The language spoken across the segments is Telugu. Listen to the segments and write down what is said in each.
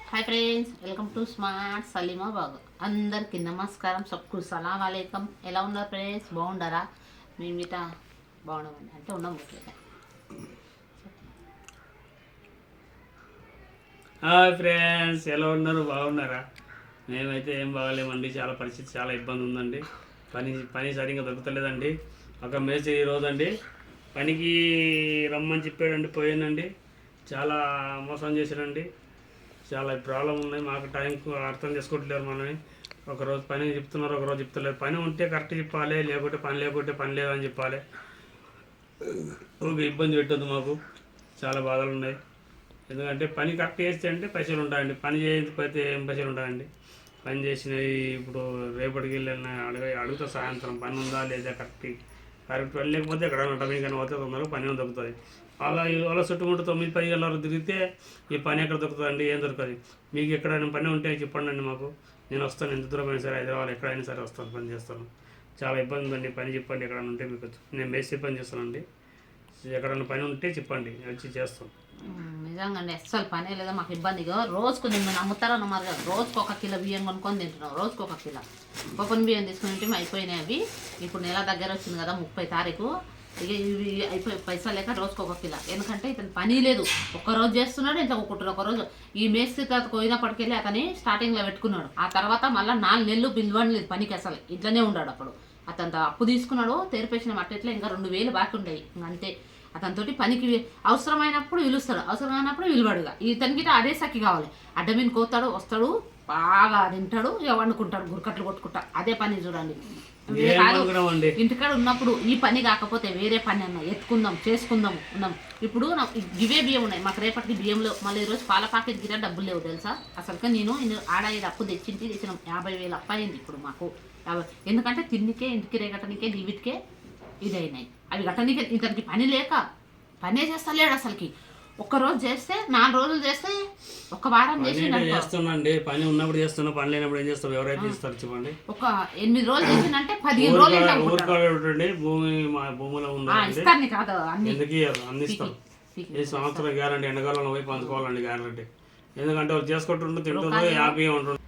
Hi friends, welcome to smart Salima బాగు. అందరికీ నమస్కారం. సబ్కు సలాం అలైకం. ఎలా ఉన్నారు ఫ్రెండ్స్? బాగుండారా? మేము ఇట బాగున్నామండి, అంటే ఉన్నాం. హాయ్ ఫ్రెండ్స్, ఎలా ఉన్నారు? బాగున్నారా? మేమైతే ఏం బాగాలేమండి. పరిస్థితి చాలా ఇబ్బంది ఉందండి. పని సరిగ్గా దొరుకుతలేదండి. ఒక మేస్త్రి ఈరోజు అండి పనికి రమ్మని చెప్పాడండి, పోయానండి. చాలా మోసం చేశాడండి. చాలా ప్రాబ్లం ఉన్నాయి. మాకు టైంకు అర్థం చేసుకోవట్లేరు మనని. ఒకరోజు పని చెప్తున్నారు, ఒకరోజు చెప్తలేరు. పని ఉంటే కరెక్ట్ చెప్పాలి, లేకుంటే పని లేదని చెప్పాలి. ఒక ఇబ్బంది పెట్టద్దు. మాకు చాలా బాధలు ఉన్నాయి. ఎందుకంటే పని కరెక్ట్ చేస్తే అంటే పైసలు ఉంటాయండి, పని చేయకపోతే ఏం పైసలు ఉంటాయండి. పని చేసినవి ఇప్పుడు రేపటికి వెళ్ళిన అడుగుతా, సాయంత్రం పని ఉందా లేదా కరెక్ట్ వెళ్ళలేకపోతే ఎక్కడ టైం కానీ పోతే తొందరగా పని దొరుకుతుంది. అలా చుట్టుముట్టు 9-10 గంటల వరకు తిరిగితే ఈ పని ఎక్కడ దొరుకుతుందండి? ఏం దొరకదు. మీకు ఎక్కడైనా పని ఉంటే చెప్పండి అండి మాకు. నేను వస్తాను, ఎంత దూరం అయినా సరే, హైదరాబాద్ ఎక్కడైనా సరే వస్తాను, పని చేస్తాను. చాలా ఇబ్బంది ఉందండి. పని చెప్పండి ఎక్కడైనా ఉంటే. మీకు నేను మేస్త్రి పని చేస్తానండి. ఎక్కడైనా పని ఉంటే చెప్పండి, వచ్చి చేస్తాం. నిజంగా అండి, అస్సలు పనే లేదా, మాకు ఇబ్బందిగా. రోజుకు నేను నమ్ముతారో నమ్మరు కదా, రోజుకు 1 కిలో బియ్యం కొనుక్కొని తింటున్నాం. రోజుకు 1 కిలో బియ్యం తీసుకుని అయిపోయినాయి అవి. ఇప్పుడు నెల దగ్గర వచ్చింది కదా, 30 తారీఖు. ఇక ఇవి అయిపోయి పైసలు లేక రోజుకు 1 కిలో. ఎందుకంటే ఇతను పని లేదు, ఒక్కరోజు చేస్తున్నాడు, ఇంట్లో ఒక్కుంటారు. ఒకరోజు ఈ మేస్త్రి తర్వాత పోయినప్పటికెళ్ళి అతని స్టార్టింగ్లో పెట్టుకున్నాడు. ఆ తర్వాత మళ్ళీ 4 నెలలు పిలవలేదు పనికి, అసలు ఇంట్లోనే ఉన్నాడు. అప్పుడు అతను అప్పు తీసుకున్నాడు, తెరిపేసిన మట్టిట్లో ఇంకా 2,000 బాకీ ఉండేవి. అంతే. అతనితోటి పనికి అవసరమైనప్పుడు పిలుస్తాడు, అవసరమైనప్పుడు విలువడుగా. ఇతనికి అదే సక్కి కావాలి. అడ్డమీన కోతాడు, వస్తాడు, బాగా తింటాడు, ఇక వండుకుంటాడు, గురకట్లు కొట్టుకుంటా. అదే పని చూడండి. ఇంటికాడ ఉన్నప్పుడు ఈ పని కాకపోతే వేరే పని అన్నా ఎత్తుకుందాం, చేసుకుందాం ఉన్నాం. ఇప్పుడు ఇవే బియ్యం ఉన్నాయి మాకు, రేపటికి బియ్యంలో మళ్ళీ ఈరోజు పాల ప్యాకెట్ గిరా డబ్బులు లేవు తెలుసా. అసలుగా నేను ఆడ 5 అప్పు తెచ్చినాం. 50,000 అప్పు అయింది ఇప్పుడు మాకు. ఎందుకంటే తిండికే, ఇంటికి రేగటనికే, దీవిటికే ఇదైనాయి. అవి గట్టనికే. ఇతనికి పని లేక పనే చేస్తలేడు అసలుకి. ఒక్కరోజు చేస్తే 4 రోజులు చేస్తే, 1 వారం చేస్తున్నాండి. పని ఉన్నప్పుడు చేస్తున్నా, పని లేనప్పుడు ఏం చేస్తాం? ఎవరైతే ఇస్తారు చెప్పండి. ఒక 8 రోజులు చేసిందంటే 15 రోజులు భూమిలో ఇస్తాను కాదు, అందిస్తాం. ఈ సంవత్సరం గ్యారంటీ, ఎండకాలంలో పోయి పంచుకోవాలండి గ్యారంటీ. ఎందుకంటే వాళ్ళు చేసుకుంటుండ్రు, తింటుండ్రు, హ్యాపీగా ఉంటుండ్రు.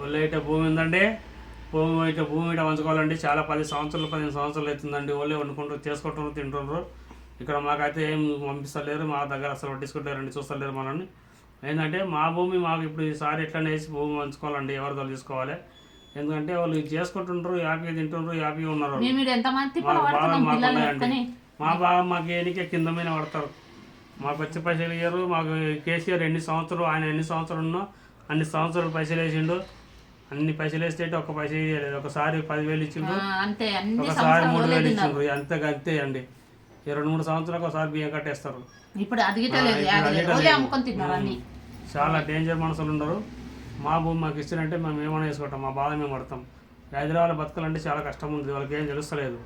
వాళ్ళు అయితే భూమి ఉందండి, భూమి ఇట పంచుకోవాలండి. చాలా 15 సంవత్సరాలు అవుతుందండి. వాళ్ళే వండుకుంటూ చేసుకుంటున్నారు, తింటుండ్రు. ఇక్కడ మాకైతే ఏం పంపిస్తలేరు, మా దగ్గర అసలు పట్టించుకుంటారండి, చూస్తలేరు మనల్ని. ఏంటంటే మా భూమి మాకు ఇప్పుడు ఈసారి ఎట్లనే వేసి భూమి పంచుకోవాలండి, ఎవరితో తీసుకోవాలి. ఎందుకంటే వాళ్ళు చేసుకుంటుండ్రు, హ్యాపీగా తింటుండ్రు, హ్యాపీగా ఉన్నారు. మాకు బాగా మాకున్నాయండి. మా బాగా మాకు ఏనికే కింద మీద పడతారు. మాకు వచ్చే పైసలు ఇయ్యరు. మాకు కేసీఆర్ ఆయన ఎన్ని సంవత్సరాలు ఉన్నా అన్ని సంవత్సరాలు పైసలు వేసిండు. అన్ని పైసలు వేస్తే ఒక పైస ఇవ్వలేదు. ఒకసారి 10,000 ఇచ్చిండు, ఒకసారి 3,000 ఇచ్చిండ్రు. అంతే అండి. 2-3 సంవత్సరాలకు ఒకసారి బియ్యం కట్టేస్తారు. ఇప్పుడు చాలా డేంజర్ మనుషులు ఉండరు. మా భూమి మాకు ఇచ్చినంటే మేము ఏమైనా వేసుకుంటాం, మా బాధ మేము పడతాం. హైదరాబాద్ బతకాలంటే చాలా కష్టం ఉంది. వాళ్ళకి ఏం తెలుస్తలేదు.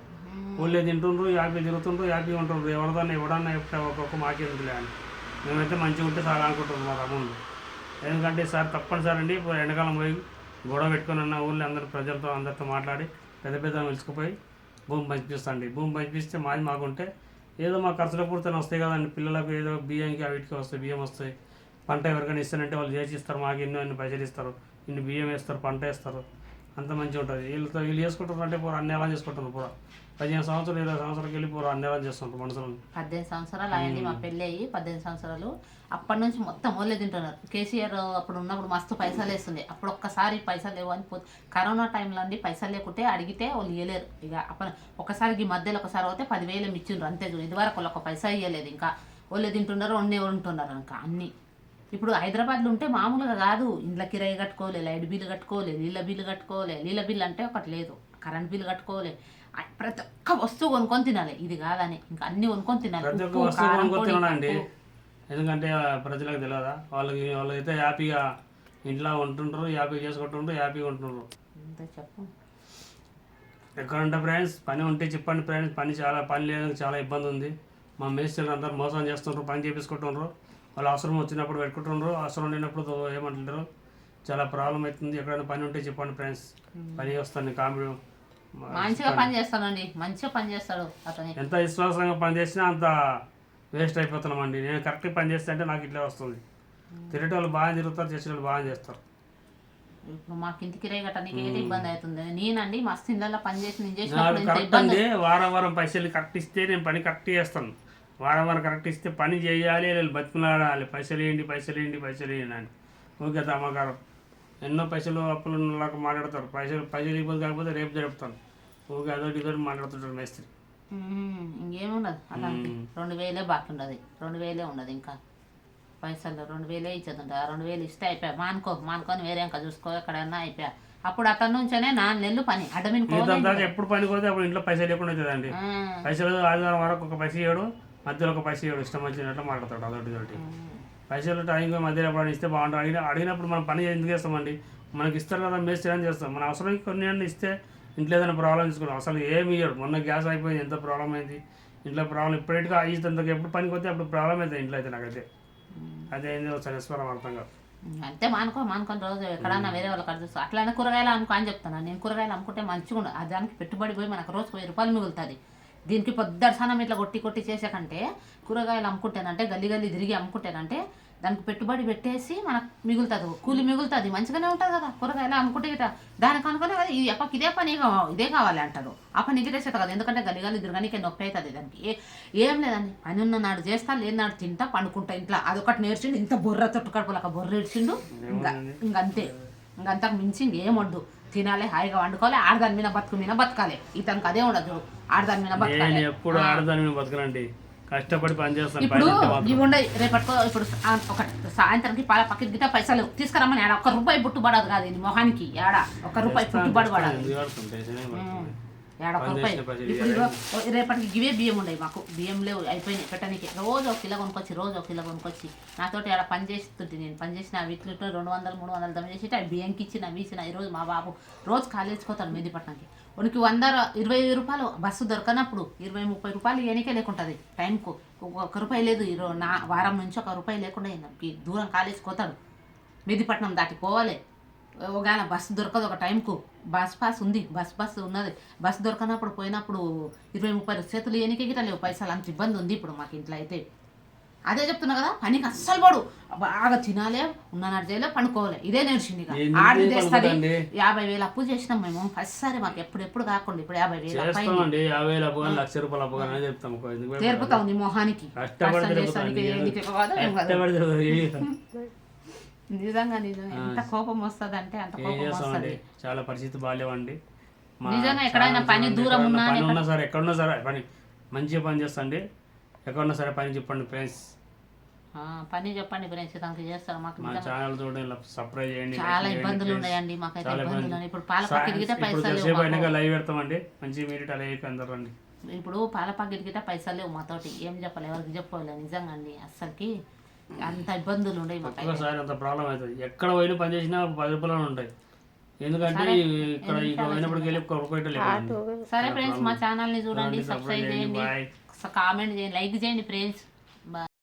ఊళ్ళో తింటుండ్రు, హ్యాపీ తిరుగుతుండ్రు, హ్యాపీగా ఉంటుండ్రు. ఎవడన్నా ఒక్కొక్క మాకేందుకులే అని మేమైతే మంచిగా ఉంటే చాలా అనుకుంటున్నాం మా తమ్ముళ్ళు. ఎందుకంటే సార్ తప్పనిసరి అండి, ఇప్పుడు ఎండాకాలం పోయి గొడవ పెట్టుకుని అన్న ఊళ్ళో అందరితో మాట్లాడి పెద్ద పిలుచుకుపోయి భూమి పంపిస్తాండి. భూమి పంపిస్తే మాది మాకుంటే ఏదో మా ఖర్చుల పూర్తయినా వస్తాయి కదండి. పిల్లలకు ఏదో బియ్యంకి వీటికి వస్తాయి, బియ్యం వస్తాయి. పంట ఎవరికైనా ఇస్తానంటే వాళ్ళు చేసి ఇస్తారు. మాకు ఎన్ని పైసలు ఇస్తారు, ఇన్ని బియ్యం వేస్తారు, పంట వేస్తారు. అంత మంచిగా ఉంటుంది. వీళ్ళు చేసుకుంటారు అంటే పూర అన్ని ఎలా చేసుకుంటారు. పూర 15 సంవత్సరాలు 20 సంవత్సరాలకి వెళ్ళి పూర అన్ని ఎలా చేస్తుంటారు మనుషులను. 18 సంవత్సరాలు అయింది మా పెళ్ళి అయ్యి. 18 సంవత్సరాలు అప్పటి నుంచి మొత్తం ఓళ్ళే తింటున్నారు. కేసీఆర్ అప్పుడు ఉన్నప్పుడు మస్తు పైసలు వేస్తుండే. అప్పుడు ఒక్కసారి పైసలు లేవు అని కరోనా టైంలో అండి పైసలు లేకుంటే అడిగితే వాళ్ళు ఇవ్వలేరు. ఇక ఒకసారి ఈ మధ్యలో ఒకసారి పోతే 10,000 ఇచ్చిండ్రు అంతే. ఇదివరకు వాళ్ళు 1 పైసా ఇవ్వలేదు. ఇంకా ఓళ్ళే తింటున్నారు, ఉంటున్నారు ఇంకా అన్నీ. ఇప్పుడు హైదరాబాద్లో ఉంటే మామూలుగా కాదు. ఇండ్ల కిరాయి కట్టుకోలే, లైట్ బిల్లు కట్టుకోలే, నీళ్ళ బిల్లు కట్టుకోలే. నీళ్ళ బిల్లు అంటే ఒకటి లేదు, కరెంట్ బిల్లు కట్టుకోలే. ప్రతి ఒక్క వస్తువు కొనుక్కొని తినాలి. ఇది కాదని ఇంకా అన్ని కొనుక్కొని తినాలి. ప్రతి ఒక్క వస్తువు కొనుక్కొని తినాలండి. ఎందుకంటే ప్రజలకు తెలియదా? వాళ్ళైతే హ్యాపీగా ఇంట్లో ఉంటుండ్రు, హ్యాపీగా చేసుకుంటుండ్రు, హ్యాపీగా ఉంటుండ్రు. చెప్పు ఎక్కడంటే ఫ్రెండ్స్ పని ఉంటే చెప్పండి ఫ్రెండ్స్. పని లేదు, చాలా ఇబ్బంది ఉంది. మా మేస్త్రీలు అందరూ మోసం చేస్తుండ్రు, పని చేపించుకుంటుండ్రు. వాళ్ళు అవసరం వచ్చినప్పుడు పెట్టుకుంటుండ్రు, అవసరం లేనప్పుడు ఏమంటుంటారు. చాలా ప్రాబ్లం అవుతుంది. ఎక్కడైనా పని ఉంటే చెప్పండి ఫ్రెండ్స్, పని వస్తాను. కామెడీ మంచిగా పని చేస్తానండి, మంచిగా పని చేస్తాడు అతని. ఎంత విశ్వాసంగా పని చేసినా అంత వేస్ట్ అయిపోతున్నామండి. నేను కరెక్ట్గా పని చేస్తే అంటే నాకు ఇట్లా వస్తుంది. తిరిగేటోళ్ళు బాగా తిరుగుతారు, చేసేటోళ్ళు బాగా చేస్తారు. ఇప్పుడు మాకు ఇంటికి కిరాయి గట్ట నీకు ఏంటి ఇబ్బంది అవుతుంది? నేనండి మస్తు ఇళ్ళల్లో పని చేసి నేను నాకు చేసినప్పుడు ఇంత కరెక్ట్ ఇబ్బంది. అండి, వారం వారం పైసలు కరెక్ట్ ఇస్తే నేను పని కరెక్ట్ చేస్తాను. వారం వారం కరెక్ట్ ఇస్తే పని చేయాలి, వీళ్ళు బతిమలాడాలి, పైసలు ఏంటి పైసలు ఏంటి పైసలు ఏంటి అని. ఓకే తమ్మగారు ఎన్నో పైసలు అప్పులు ఉన్నలాగా మాట్లాడతారు. పైసలు ఇబ్బంది కాకపోతే రేపు జరుపుతాను. ఓకే అదొకటి ఇదొకటి మాట్లాడుతుంటారు మేస్త్రి. ఇంకేమున్నది అలాంటి 2000 బాకీ ఉండదు, 2000 ఉండదు. ఇంకా పైసలు 2000 ఇచ్చేది ఆ 2000 ఇస్తే అయిపోయా. మానుకొని వేరే ఇంకా చూసుకో ఎక్కడన్నా అయిపోయా. అప్పుడు అతని నుంచనే 4 నెలలు పని దాకా ఎప్పుడు పని పోతే అప్పుడు ఇంట్లో పైసలు లేకుండా అవుతుందండి. పైసలు ఆదివారం వరకు ఒక పైసలు ఇవ్వడు, మధ్యలో ఒక పైసలు ఇవ్వడు, ఇష్టం వచ్చినట్లు మాట్లాడతాడు అదొకటి ఇదొకటి. పైసలు టైంగా మధ్యలో ఎప్పుడు ఇస్తే బాగుంటుంది. అడిగినప్పుడు మనం పని ఎందుకు చేస్తామండి? మనకి ఇస్తారు కదా మేస్త్రి అని చేస్తాం. మన అవసరం కొన్ని అన్నీ ఇస్తే ఇంట్లో ఏదైనా ప్రాబ్లం తీసుకున్నాం. అసలు ఏమి ఇవ్వడు. మొన్న గ్యాస్ అయిపోయింది, ఎంత ప్రాబ్లం అయింది ఇంట్లో. ప్రాబ్లం ఇప్పటిగా అయితంతకు ఎప్పుడు పనికి పోతే అప్పుడు ప్రాబ్లం అవుతుంది ఇంట్లో అయితే. నాకైతే అదేందో సరస్వరం అర్థం కాదు. అంతే మానుకొని రోజు ఎక్కడన్నా వేరే వాళ్ళ కాడ చూస్తాను. అట్లనే కూరగాయలు అమ్ముకో అని చెప్తాను. నేను కూరగాయలు అమ్ముకుంటే మంచిగా ఉండదు. ఆ దానికి పెట్టుబడి పోయి మనకు రోజు 1000 రూపాయలు మిగులుతుంది. దీనికి పొద్దుట సనం ఇట్లా కొట్టి చేసే కంటే కూరగాయలు అమ్ముకుంటేనంటే గల్లీ తిరిగి అమ్ముకుంటేనంటే దానికి పెట్టుబడి పెట్టేసి మనకు మిగులుతుంది, కూలి మిగులుతుంది, మంచిగానే ఉంటుంది కదా. కూరగాయలు అమ్ముకుంటే ఇట్లా దానికి అనుకునే కదా ఈ అప్పకి ఇదే పని ఇదే కావాలి అంటారు. ఆ పని ఎగిరేసేది కదా, ఎందుకంటే గల్లి తిరగడానికి నొప్పి అవుతుంది దానికి. ఏం లేదండి, పని ఉన్న నాడు చేస్తా, లేని నాడు తింటా, పండుకుంటా. ఇంట్లో అదొకటి నేర్చిండు. ఇంత బొర్ర తొట్టు కడుపులకు బొర్ర ఇడ్చిండు. ఇంకంతే, ఇంకంతకు మించి ఇంకేం వద్దు. తినాలి, హాయిగా వండుకోవాలి, ఆడదాని మీద బతకాలి. ఇతనికి అదే ఉండదు, ఆడదాని మీద బతకాలి. ఎప్పుడు ఆడదాని మీద బతకనండి, కష్టపడి పని చేస్తాను. ఇప్పుడు ఇవి ఉండే రేపటికో ఇప్పుడు ఒక సాయంత్రానికి పాల పక్కకి గిట్ట పైసలు తీసుకురమ్మని ఆడ 1 రూపాయి పుట్టుబడదు కాదు ఈ మొహానికి. ఆడ 1 రూపాయి పుట్టుబడి పడాలి, ఆడ 1 రూపాయి. ఇప్పుడు రేపటికి ఇవే బియ్యం ఉండవు మాకు. బియ్యం లేవు, అయిపోయినాయి పెట్టడానికి. రోజు 1 కిలో కొనుక్కొచ్చి నాతోటి ఆడ పని చేస్తుంటే నేను పని చేసిన వీటిలో 200 300 దమ్ చేసి అవి బియ్యంకి ఇచ్చిన వీసిన. ఈరోజు మా బాబు రోజు కాలేజీకి మెహదీపట్నంకి. ఉనికి 120 రూపాయలు బస్సు దొరకనప్పుడు 20-30 రూపాయలు ఎనికే లేకుంటుంది. టైంకు 1 రూపాయి లేదు. నా వారం నుంచి 1 రూపాయి లేకుండా దూరం కాలేజీకి పోతాడు, మెహదీపట్నం దాటి పోవాలి. ఒకవేళ బస్సు దొరకదు ఒక టైంకు. బస్ పాస్ ఉంది, బస్ ఉన్నది. బస్సు దొరకనప్పుడు పోయినప్పుడు 20-30 చేతులు ఎనికే గిట్ట లేవు పైసలు. అంత ఇబ్బంది ఉంది ఇప్పుడు మాకు ఇంట్లో అయితే. అదే చెప్తున్నా కదా, పనికి అస్సలు పడు. బాగా తినాలే, ఉన్ననాడు చేయలే, పండుకోవాలి. ఇదే నేర్చింది. ఆడి చేస్తుంది. 50,000 అప్పు చేసినాం మేము ఫస్ట్ సారి. మాకు ఎప్పుడు కాకుండా ఇప్పుడు 50,000 తీర్పుతా ఉంది మొహానికి. నిజంగా ఎంత కోపం వస్తుంది అంటే అంత కోపం వస్తుంది. చాలా పరిస్థితి బాగాలేవండి నిజంగా. ఎక్కడైనా పని దూరం ఉన్నా సరే, ఎక్కడున్నా సరే పని మంచిగా పని చేస్తాండి. ఎక్కడున్నా సరే పని చెప్పండి ఫ్రెండ్స్, పని చెప్పండి ఫ్రెండ్స్, తనకి చేస్తారు. మాకు మా ఛానల్ చూడండి, సబ్స్క్రైబ్ చేయండి. చాలా ఇబ్బందులు ఉన్నాయండి మాకైతే. ఇప్పుడు పాల ప్యాకెట్ గిట్ట పైసలు లైవ్ పెడతామండి, మంచి మీరు లైవ్ అందరూ రండి. ఇప్పుడు పాల ప్యాకెట్ గిట్ట పైసలు లేవు మాతోటి. ఏం చెప్పాలి, ఎవరికి చెప్పుకోవాలి. నిజంగా అండి అస్సలకి అంత ఇబ్బందులు ఉన్నాయి మాకు. ఒక్కసారి అంత ప్రాబ్లం అవుతుంది. ఎక్కడ పోయినా పని చేసినా 10 రూపాయలు ఉంటాయి. ఎందుకంటే ఇక్కడ పోయినప్పటికి వెళ్ళి 1 రూపాయి లేదు. సరే ఫ్రెండ్స్, మా ఛానల్ని చూడండి, సబ్స్క్రైబ్ చేయండి, కామెంట్ చేయండి, లైక్ చేయండి ఫ్రెండ్స్.